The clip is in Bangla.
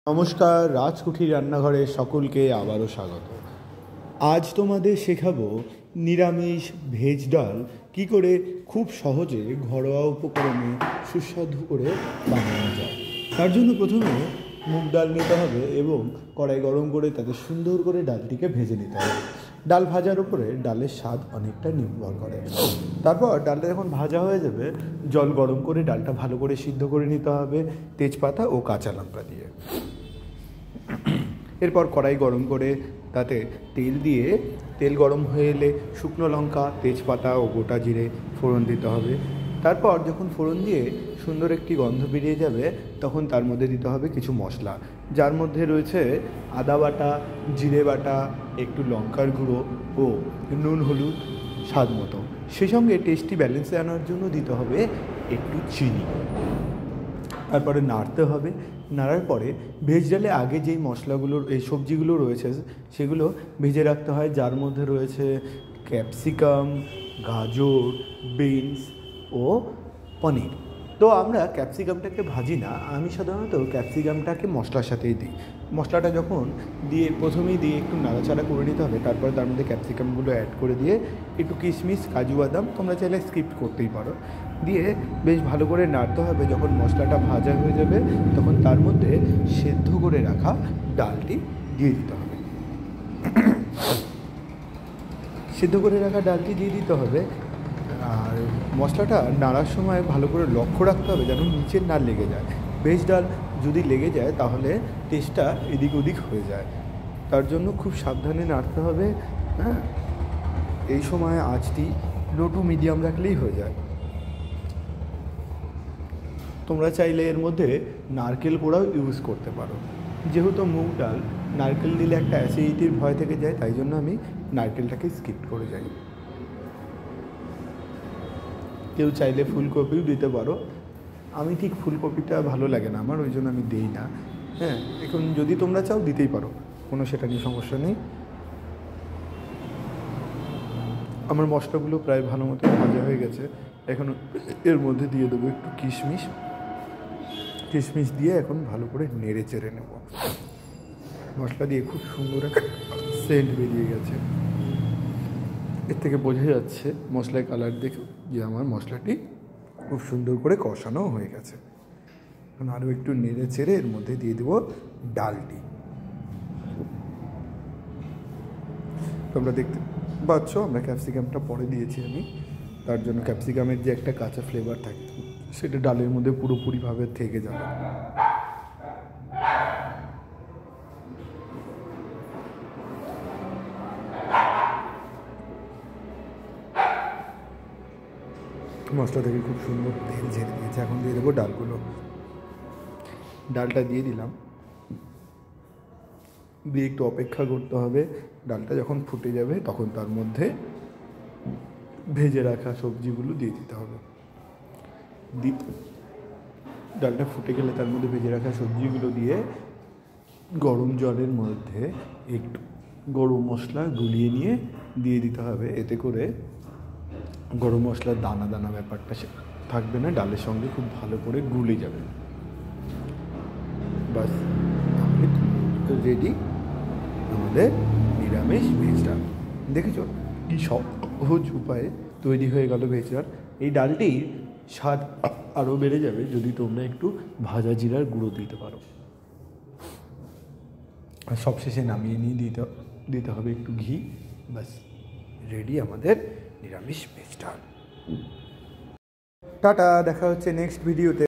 নমস্কার, রাজকুঠির রান্নাঘরে সকলকে আবারও স্বাগত। আজ তোমাদের শেখাবো নিরামিষ ভেজ ডাল কি করে খুব সহজে ঘরোয়া উপকরণে সুস্বাদু করে বানানো যায়। তার জন্য প্রথমে মুগ ডাল নিতে হবে এবং কড়াই গরম করে তাতে সুন্দর করে ডালটিকে ভেজে নিতে হবে। ডাল ভাজার উপরে ডালের স্বাদ অনেকটা নির্ভর করে। তারপর ডালটা যখন ভাজা হয়ে যাবে, জল গরম করে ডালটা ভালো করে সিদ্ধ করে নিতে হবে তেজপাতা ও কাঁচা লঙ্কা দিয়ে। এরপর কড়াই গরম করে তাতে তেল দিয়ে তেল গরম হয়ে এলে শুকনো লঙ্কা, তেজপাতা ও গোটা জিরে ফোড়ন দিতে হবে। তারপর যখন ফোড়ন দিয়ে সুন্দর একটি গন্ধ বেরিয়ে যাবে তখন তার মধ্যে দিতে হবে কিছু মশলা, যার মধ্যে রয়েছে আদা বাটা, জিরে বাটা, একটু লঙ্কার গুঁড়ো ও নুন হলুদ স্বাদ মতো। সেই সঙ্গে টেস্টি ব্যালেন্সে আনার জন্য দিতে হবে একটু চিনি। তারপরে নাড়তে হবে। নাড়ার পরে ভেজ ডালে আগে যেই মশলাগুলো এই সবজিগুলো রয়েছে সেগুলো ভেজে রাখতে হয়, যার মধ্যে রয়েছে ক্যাপসিকাম, গাজর, বিনস ও পনির। তো আমরা ক্যাপসিকামটাকে ভাজি না, আমি সাধারণত ক্যাপসিকামটাকে মশলার সাথেই দিই। মশলাটা যখন দিয়ে প্রথমেই দিয়ে একটু নাড়াচাড়া করে নিতে হবে, তারপরে তার মধ্যে ক্যাপসিকামগুলো অ্যাড করে দিয়ে একটু কিশমিশ, কাজু বাদাম তোমরা চাইলে স্কিপ করতেই পারো, দিয়ে বেশ ভালো করে নাড়তে হবে। যখন মশলাটা ভাজা হয়ে যাবে তখন তার মধ্যে সেদ্ধ করে রাখা ডালটি দিয়ে দিতে হবে। সেদ্ধ করে রাখা ডালটি দিয়ে দিতে হবে। আর মশলাটা নাড়ার সময় ভালো করে লক্ষ্য রাখতে হবে যেন নিচের না লেগে যায়। ভেজ ডাল যদি লেগে যায় তাহলে টেস্টটা এদিক ওদিক হয়ে যায়, তার জন্য খুব সাবধানে নাড়তে হবে। হ্যাঁ, এই সময় আঁচটি লো টু মিডিয়াম রাখলেই হয়ে যায়। তোমরা চাইলে এর মধ্যে নারকেল পোড়াও ইউজ করতে পারো। যেহেতু মুগ ডাল নারকেল দিলে একটা অ্যাসিডিটির ভয় থেকে যায়, তাই জন্য আমি নারকেলটাকে স্কিপ করে যাই। কেউ চাইলে ফুলকপিও দিতে পারো, আমি ঠিক ফুলকপিটা ভালো লাগে না আমার, ওই জন্য আমি দিই না। হ্যাঁ, এখন যদি তোমরা চাও দিতেই পারো, কোনো সেটা নিয়ে সমস্যা নেই। আমার মশলাগুলো প্রায় ভালো মতো ভাজা হয়ে গেছে। এখন এর মধ্যে দিয়ে দেবো একটু কিশমিশ দিয়ে এখন ভালো করে নেড়ে চেড়ে নেব। মশলা দিয়ে খুব সুন্দর একটা সেন্ট বেরিয়ে গেছে। এর থেকে বোঝা যাচ্ছে মশলার কালার দেখে যে আমার মশলাটি খুব সুন্দর করে কষানো হয়ে গেছে। এখন আরও একটু নেড়ে চেড়ে এর মধ্যে দিয়ে দেবো ডালটি। তোমরা দেখতে পাচ্ছ আমরা ক্যাপসিকামটা পরে দিয়েছি আমি, তার জন্য ক্যাপসিকামের যে একটা কাঁচা ফ্লেভার থাকে সেটা ডালের মধ্যে পুরোপুরিভাবে থেকে যাবে। মশলা থেকে খুব সুন্দর তেল ঝেড়ে দিয়েছে। এখন দিয়ে দেবো ডালগুলো। ডালটা দিয়ে দিলাম, দিয়ে একটু অপেক্ষা করতে হবে। ডালটা যখন ফুটে যাবে তখন তার মধ্যে ভেজে রাখা সবজিগুলো দিয়ে দিতে হবে। ডালটা ফুটে গেলে তার মধ্যে ভেজে রাখা সবজিগুলো দিয়ে গরম জলের মধ্যে একটু গরম মশলা গুলিয়ে নিয়ে দিয়ে দিতে হবে। এতে করে গরম মশলার দানা দানা ব্যাপারটা থাকবে না, ডালের সঙ্গে খুব ভালো করে গুলে যাবে। বাস, রেডি আমাদের নিরামিষ ভেজ ডাল। দেখেছ কি সহজ উপায়ে তৈরি হয়ে গেল ভেজ ডাল। এই ডালটির স্বাদ আরও বেড়ে যাবে যদি তোমরা একটু ভাজা জিরার গুঁড়ো দিতে পারো। আর সবশেষে নামিয়ে নিয়ে দিতে হবে একটু ঘি। বাস, রেডি আমাদের নিরামিষ ভেজ ডাল। টাটা, দেখা হচ্ছে নেক্সট ভিডিওতে।